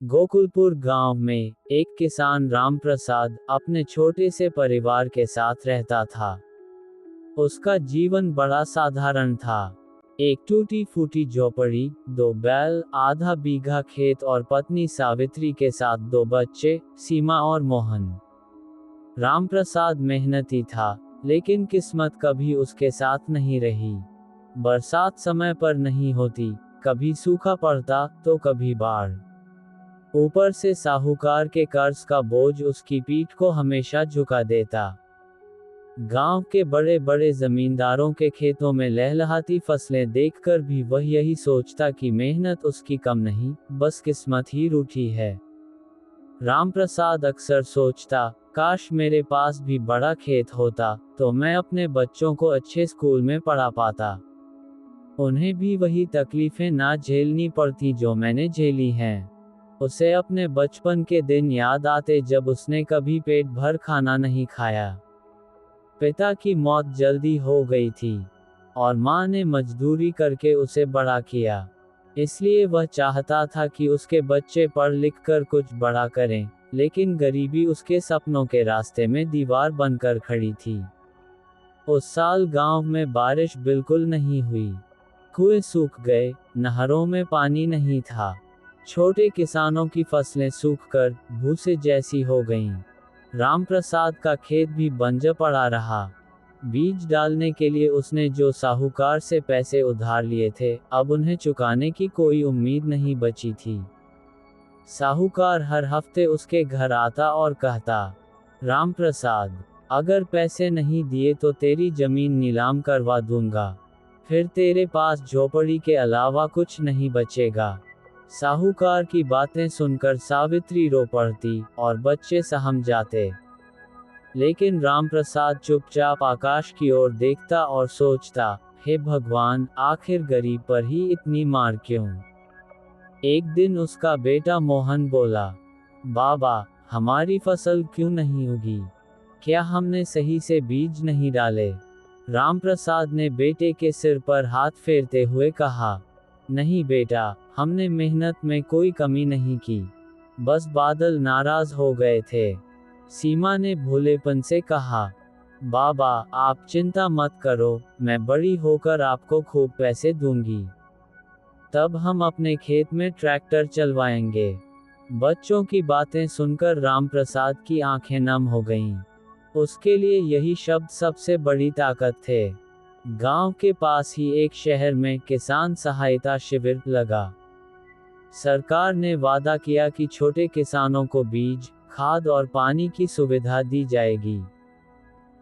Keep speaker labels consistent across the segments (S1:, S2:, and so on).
S1: गोकुलपुर गांव में एक किसान राम प्रसाद अपने छोटे से परिवार के साथ रहता था। उसका जीवन बड़ा साधारण था। एक टूटी फूटी झोपड़ी, दो बैल, आधा बीघा खेत और पत्नी सावित्री के साथ दो बच्चे, सीमा और मोहन। राम प्रसाद मेहनती था, लेकिन किस्मत कभी उसके साथ नहीं रही। बरसात समय पर नहीं होती, कभी सूखा पड़ता तो कभी बाढ़। ऊपर से साहूकार के कर्ज का बोझ उसकी पीठ को हमेशा झुका देता। गांव के बड़े बड़े जमींदारों के खेतों में लहलहाती फसलें देखकर भी वह यही सोचता कि मेहनत उसकी कम नहीं, बस किस्मत ही रूठी है। राम प्रसाद अक्सर सोचता, काश मेरे पास भी बड़ा खेत होता, तो मैं अपने बच्चों को अच्छे स्कूल में पढ़ा पाता। उन्हें भी वही तकलीफें ना झेलनी पड़ती जो मैंने झेली हैं। उसे अपने बचपन के दिन याद आते जब उसने कभी पेट भर खाना नहीं खाया। पिता की मौत जल्दी हो गई थी और माँ ने मजदूरी करके उसे बड़ा किया। इसलिए वह चाहता था कि उसके बच्चे पढ़ लिख कर कुछ बड़ा करें, लेकिन गरीबी उसके सपनों के रास्ते में दीवार बनकर खड़ी थी। उस साल गांव में बारिश बिल्कुल नहीं हुई। कुएं सूख गए, नहरों में पानी नहीं था। छोटे किसानों की फसलें सूखकर भूसे जैसी हो गईं। राम प्रसाद का खेत भी बंजर पड़ा रहा। बीज डालने के लिए उसने जो साहूकार से पैसे उधार लिए थे, अब उन्हें चुकाने की कोई उम्मीद नहीं बची थी। साहूकार हर हफ्ते उसके घर आता और कहता, राम प्रसाद, अगर पैसे नहीं दिए तो तेरी जमीन नीलाम करवा दूंगा। फिर तेरे पास झोपड़ी के अलावा कुछ नहीं बचेगा। साहूकार की बातें सुनकर सावित्री रो पड़ती और बच्चे सहम जाते। लेकिन रामप्रसाद चुपचाप आकाश की ओर देखता और सोचता, हे भगवान, आखिर गरीब पर ही इतनी मार क्यों? एक दिन उसका बेटा मोहन बोला, बाबा, हमारी फसल क्यों नहीं उगी? क्या हमने सही से बीज नहीं डाले? रामप्रसाद ने बेटे के सिर पर हाथ फेरते हुए कहा, नहीं बेटा, हमने मेहनत में कोई कमी नहीं की। बस बादल नाराज हो गए थे। सीमा ने भोलेपन से कहा, बाबा, आप चिंता मत करो, मैं बड़ी होकर आपको खूब पैसे दूंगी। तब हम अपने खेत में ट्रैक्टर चलवाएंगे। बच्चों की बातें सुनकर रामप्रसाद की आंखें नम हो गईं। उसके लिए यही शब्द सबसे बड़ी ताकत थे। गांव के पास ही एक शहर में किसान सहायता शिविर लगा। सरकार ने वादा किया कि छोटे किसानों को बीज, खाद और पानी की सुविधा दी जाएगी।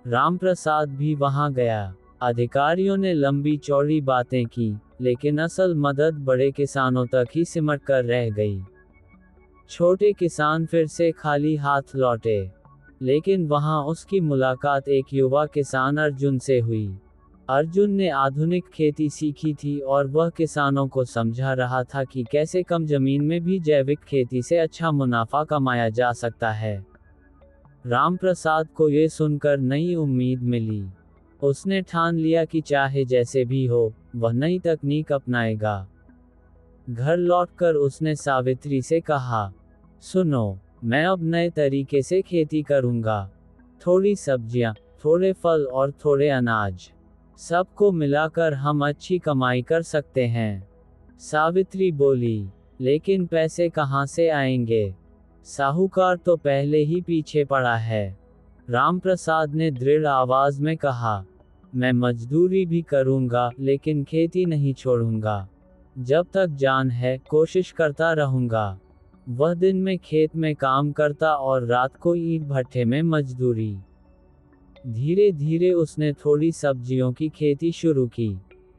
S1: रामप्रसाद भी वहां गया। अधिकारियों ने लंबी चौड़ी बातें की, लेकिन असल मदद बड़े किसानों तक ही सिमट कर रह गई। छोटे किसान फिर से खाली हाथ लौटे। लेकिन वहां उसकी मुलाकात एक युवा किसान अर्जुन से हुई। अर्जुन ने आधुनिक खेती सीखी थी और वह किसानों को समझा रहा था कि कैसे कम जमीन में भी जैविक खेती से अच्छा मुनाफा कमाया जा सकता है। रामप्रसाद को ये सुनकर नई उम्मीद मिली। उसने ठान लिया कि चाहे जैसे भी हो, वह नई तकनीक अपनाएगा। घर लौटकर उसने सावित्री से कहा, सुनो, मैं अब नए तरीके से खेती करूंगा। थोड़ी सब्जियां, थोड़े फल और थोड़े अनाज, सबको मिलाकर हम अच्छी कमाई कर सकते हैं। सावित्री बोली, लेकिन पैसे कहाँ से आएंगे? साहूकार तो पहले ही पीछे पड़ा है। रामप्रसाद ने दृढ़ आवाज में कहा, मैं मजदूरी भी करूंगा, लेकिन खेती नहीं छोड़ूंगा। जब तक जान है, कोशिश करता रहूंगा। वह दिन में खेत में काम करता और रात को ईंट भट्ठे में मजदूरी। धीरे धीरे उसने थोड़ी सब्जियों की खेती शुरू की।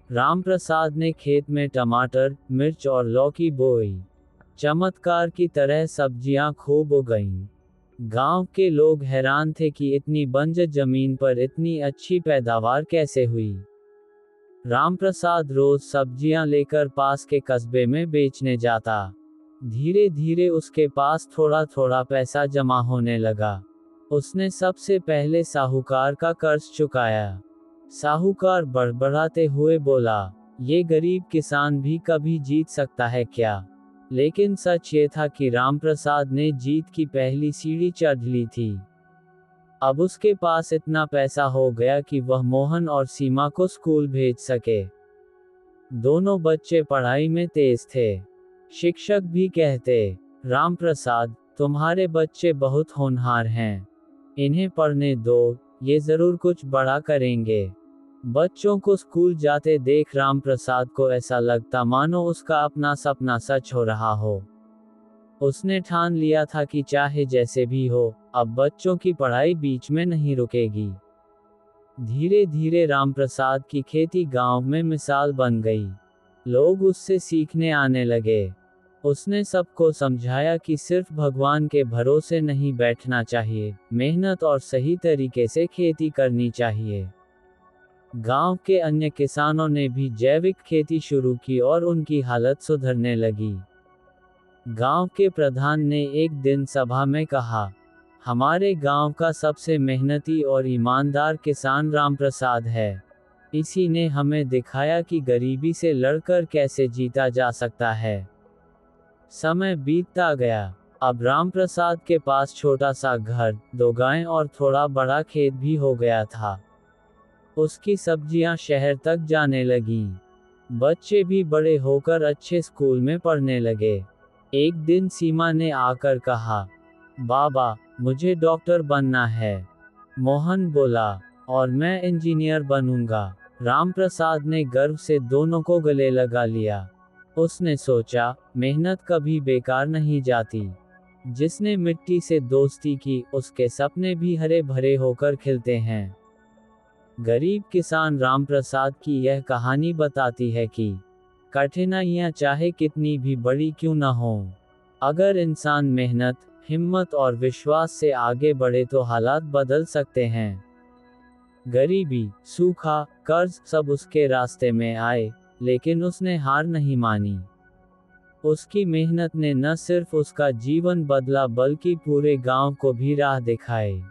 S1: रामप्रसाद ने खेत में टमाटर, मिर्च और लौकी बोई। चमत्कार की तरह सब्जियां खूब उगईं। गांव के लोग हैरान थे कि इतनी बंजर जमीन पर इतनी अच्छी पैदावार कैसे हुई। रामप्रसाद रोज सब्जियां लेकर पास के कस्बे में बेचने जाता। धीरे धीरे उसके पास थोड़ा थोड़ा पैसा जमा होने लगा। उसने सबसे पहले साहूकार का कर्ज चुकाया। साहूकार बड़बड़ाते हुए बोला, ये गरीब किसान भी कभी जीत सकता है क्या? लेकिन सच ये था कि रामप्रसाद ने जीत की पहली सीढ़ी चढ़ ली थी। अब उसके पास इतना पैसा हो गया कि वह मोहन और सीमा को स्कूल भेज सके। दोनों बच्चे पढ़ाई में तेज थे। शिक्षक भी कहते, रामप्रसाद, तुम्हारे बच्चे बहुत होनहार हैं। इन्हें पढ़ने दो, ये जरूर कुछ बड़ा करेंगे। बच्चों को स्कूल जाते देख रामप्रसाद को ऐसा लगता मानो उसका अपना सपना सच हो रहा हो। उसने ठान लिया था कि चाहे जैसे भी हो, अब बच्चों की पढ़ाई बीच में नहीं रुकेगी। धीरे धीरे रामप्रसाद की खेती गांव में मिसाल बन गई। लोग उससे सीखने आने लगे। उसने सबको समझाया कि सिर्फ भगवान के भरोसे नहीं बैठना चाहिए, मेहनत और सही तरीके से खेती करनी चाहिए। गांव के अन्य किसानों ने भी जैविक खेती शुरू की और उनकी हालत सुधरने लगी। गांव के प्रधान ने एक दिन सभा में कहा, हमारे गांव का सबसे मेहनती और ईमानदार किसान रामप्रसाद है। इसी ने हमें दिखाया कि गरीबी से लड़कर कैसे जीता जा सकता है। समय बीतता गया। अब रामप्रसाद के पास छोटा सा घर, 2 गायें और थोड़ा बड़ा खेत भी हो गया था। उसकी सब्जियां शहर तक जाने लगीं। बच्चे भी बड़े होकर अच्छे स्कूल में पढ़ने लगे। एक दिन सीमा ने आकर कहा, बाबा, मुझे डॉक्टर बनना है। मोहन बोला, और मैं इंजीनियर बनूंगा। रामप्रसाद ने गर्व से दोनों को गले लगा लिया। उसने सोचा, मेहनत कभी बेकार नहीं जाती। जिसने मिट्टी से दोस्ती की, उसके सपने भी हरे भरे होकर खिलते हैं। गरीब किसान रामप्रसाद की यह कहानी बताती है कि कठिनाइयां चाहे कितनी भी बड़ी क्यों न हो, अगर इंसान मेहनत, हिम्मत और विश्वास से आगे बढ़े तो हालात बदल सकते हैं। गरीबी, सूखा, कर्ज सब उसके रास्ते में आए, लेकिन उसने हार नहीं मानी। उसकी मेहनत ने न सिर्फ उसका जीवन बदला बल्कि पूरे गांव को भी राह दिखाई।